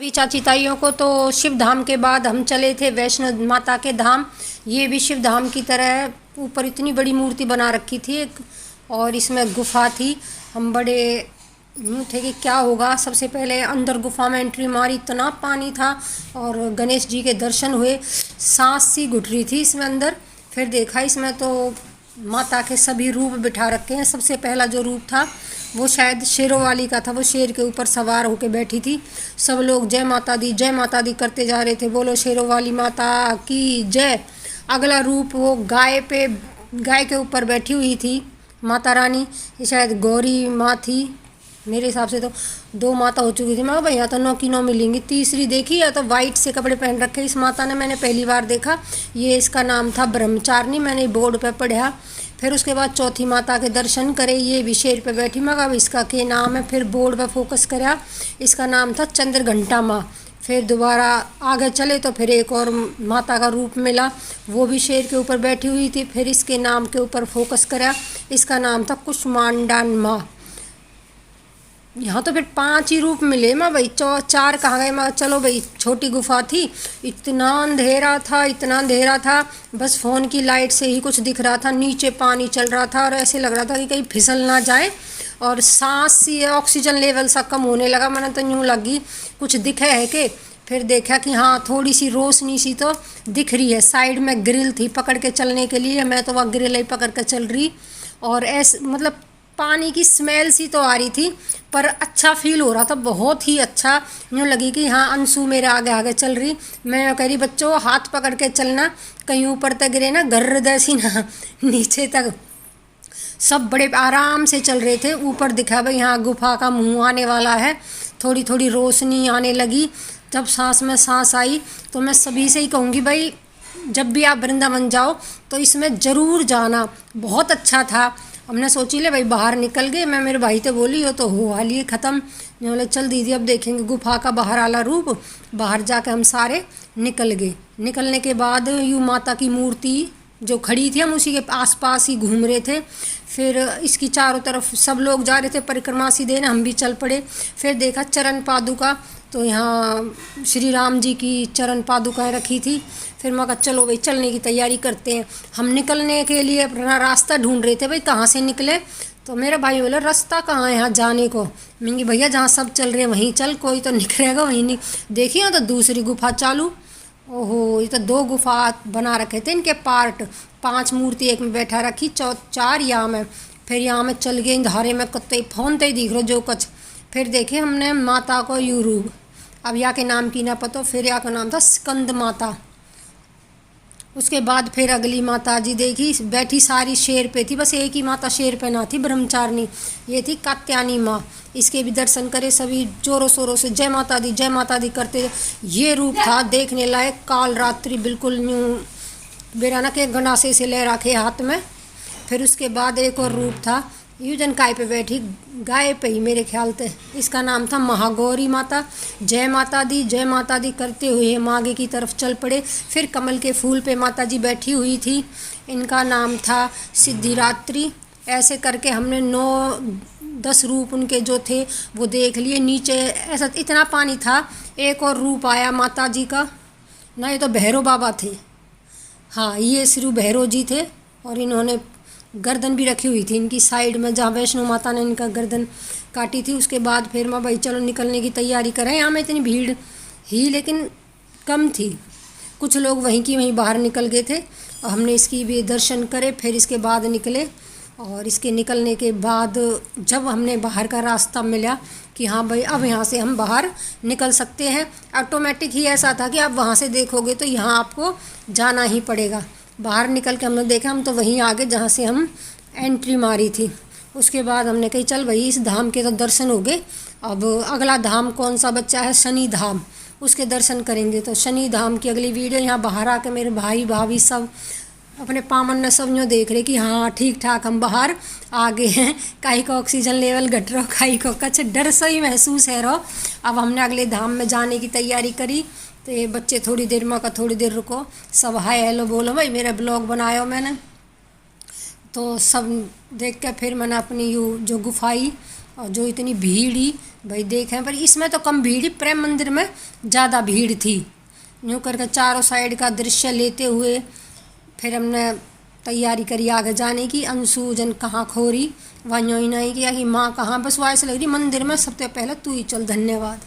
भी चाची ताइयों को तो शिव धाम के बाद हम चले थे वैष्णो माता के धाम। ये भी शिव धाम की तरह है। ऊपर इतनी बड़ी मूर्ति बना रखी थी एक, और इसमें गुफा थी। हम बड़े यूँ थे कि क्या होगा। सबसे पहले अंदर गुफा में एंट्री मारी, इतना पानी था और गणेश जी के दर्शन हुए। सांस सी घुट रही थी इसमें अंदर। फिर देखा इसमें तो माता के सभी रूप बिठा रखे हैं। सबसे पहला जो रूप था वो शायद शेरों वाली का था। वो शेर के ऊपर सवार होकर बैठी थी। सब लोग जय माता दी करते जा रहे थे। बोलो शेरों वाली माता की जय। अगला रूप वो गाय के ऊपर बैठी हुई थी माता रानी। ये शायद गौरी माँ थी। मेरे हिसाब से तो दो माता हो चुकी थी। मैं भैया तो 9 की 9 मिलेंगी। तीसरी देखी या तो वाइट से कपड़े पहन रखे इस माता ने, मैंने पहली बार देखा। ये इसका नाम था ब्रह्मचारिणी, मैंने बोर्ड पे पढ़ा। फिर उसके बाद चौथी माता के दर्शन करे। ये भी शेर पे बैठी। मगर अब इसका क्या नाम है, फिर बोर्ड पे फोकस करा। इसका नाम था चंद्रघंटा माँ। फिर दोबारा आगे चले तो फिर एक और माता का रूप मिला। वो भी शेर के ऊपर बैठी हुई थी। फिर इसके नाम के ऊपर फोकस करा। इसका नाम था कुष्मांडान माँ। यहाँ तो फिर 5 ही रूप मिले। मैं भाई 4 कहाँ गए। मैं चलो भाई, छोटी गुफा थी। इतना अंधेरा था बस फ़ोन की लाइट से ही कुछ दिख रहा था। नीचे पानी चल रहा था और ऐसे लग रहा था कि कहीं फिसल ना जाए। और सांस सी ऑक्सीजन लेवल सा कम होने लगा। मैंने तो यूँ लगी कुछ दिखे है कि। फिर देखा कि हाँ, थोड़ी सी रोशनी सी तो दिख रही है। साइड में ग्रिल थी पकड़ के चलने के लिए। मैं तो वह ग्रिल ही पकड़ के चल रही। और ऐसे मतलब पानी की स्मेल सी तो आ रही थी, पर अच्छा फील हो रहा था, बहुत ही अच्छा। यूँ लगी कि हाँ, अंशु मेरे आगे आगे चल रही। मैं कह रही बच्चों हाथ पकड़ के चलना, कहीं ऊपर तक गिरे ना, गर्र जैसी ना नीचे तक। सब बड़े आराम से चल रहे थे। ऊपर दिखा भाई हाँ, गुफा का मुंह आने वाला है। थोड़ी थोड़ी रोशनी आने लगी। जब सांस में सांस आई तो मैं सभी से ही कहूँगी भाई, जब भी आप वृंदावन जाओ तो इसमें ज़रूर जाना। बहुत अच्छा था। हमने सोची ले भाई बाहर निकल गए। मैं मेरे भाई तो बोली हो तो हो हाल ये ख़त्म। बोले चल दीदी अब देखेंगे गुफा का बाहर वाला रूप। बाहर जाके हम सारे निकल गए। निकलने के बाद यूँ माता की मूर्ति जो खड़ी थी, हम उसी के आसपास ही घूम रहे थे। फिर इसकी चारों तरफ सब लोग जा रहे थे परिक्रमा सी देने, हम भी चल पड़े। फिर देखा चरण पादुका, तो यहाँ श्री राम जी की चरण पादुकाएँ रखी थी। फिर मैं कहा चलो भाई चलने की तैयारी करते हैं। हम निकलने के लिए अपना रास्ता ढूंढ रहे थे भाई कहाँ से निकले। तो मेरा भाई बोला रास्ता कहाँ है यहाँ जाने को। मैंने भैया जहाँ सब चल रहे हैं वहीं चल, कोई तो निकलेगा वहीं नहीं। देखिए तो दूसरी गुफा चालू। ओहो, ये तो 2 गुफा बना रखे थे इनके पार्ट। 5 मूर्ति एक में बैठा रखी, 4 यहाँ में। फिर यहाँ में चल गए धारे में कत्ते फोन ते दिख रहे जो कुछ। फिर देखे हमने माता को यूरूब। अब यहाँ के नाम की ना पता। फिर यहाँ का नाम था स्कंद माता। उसके बाद फिर अगली माता जी देखी, बैठी सारी शेर पे थी। बस एक ही माता शेर पे ना थी, ब्रह्मचारिणी। ये थी कात्यायनी माँ। इसके भी दर्शन करे सभी जोरों शोरों से जय माता दी करते। ये रूप था देखने लायक। काल रात्रि बिल्कुल न्यू बेराना के गंडासे से ले रखे हाथ में। फिर उसके बाद एक और रूप था, यूजन काय पे बैठी, गाय पे ही मेरे ख्याल से। इसका नाम था महागौरी माता। जय माता दी करते हुए हम आगे की तरफ चल पड़े। फिर कमल के फूल पे माता जी बैठी हुई थी। इनका नाम था सिद्धिरात्रि। ऐसे करके हमने 9-10 रूप उनके जो थे वो देख लिए। नीचे ऐसा इतना पानी था। एक और रूप आया माता जी का ना, ये तो भैरव बाबा थे। हाँ, ये श्री भैरव जी थे। और इन्होंने गर्दन भी रखी हुई थी इनकी साइड में, जहाँ वैष्णो माता ने इनका गर्दन काटी थी। उसके बाद फिर मैं भाई चलो निकलने की तैयारी करें। यहाँ में इतनी भीड़ ही लेकिन कम थी। कुछ लोग वहीं की वहीं बाहर निकल गए थे। और हमने इसकी भी दर्शन करे। फिर इसके बाद निकले। और इसके निकलने के बाद जब हमने बाहर का रास्ता मिला कि हाँ भाई अब यहाँ से हम बाहर निकल सकते हैं, ऑटोमेटिक ही ऐसा था कि आप वहाँ से देखोगे तो यहाँ आपको जाना ही पड़ेगा। बाहर निकल के हमने देखा, हम तो वहीं आगे जहाँ से हम एंट्री मारी थी। उसके बाद हमने कही चल भाई इस धाम के तो दर्शन हो गए। अब अगला धाम कौन सा बच्चा है, शनि धाम, उसके दर्शन करेंगे। तो शनि धाम की अगली वीडियो, यहाँ बाहर आके मेरे भाई भाभी सब अपने पामन ने सब यूँ देख रहे कि हाँ ठीक ठाक हम बाहर आ गए हैं। काई का ऑक्सीजन लेवल घट रहा, काई को कुछ डर सा ही महसूस है रहो। अब हमने अगले धाम में जाने की तैयारी करी। तो ये बच्चे थोड़ी देर में का थोड़ी देर रुको, सब हाय हेलो बोलो भाई। मेरा ब्लॉग बनाया मैंने तो सब देख के फिर मैंने अपनी जो गुफाई और जो इतनी भीड़ ही भाई देखें, पर इसमें तो कम भीड़ ही, प्रेम मंदिर में ज़्यादा भीड़ थी। यूँ करके चारों साइड का दृश्य लेते हुए फिर हमने तैयारी करी आगे जाने की। अंशु जन कहाँ खोरी, वहाँ यूँ ही नहीं किया कि माँ कहाँ, बस वो ऐसे लग रही मंदिर में सबसे पहले तू ही चल, धन्यवाद।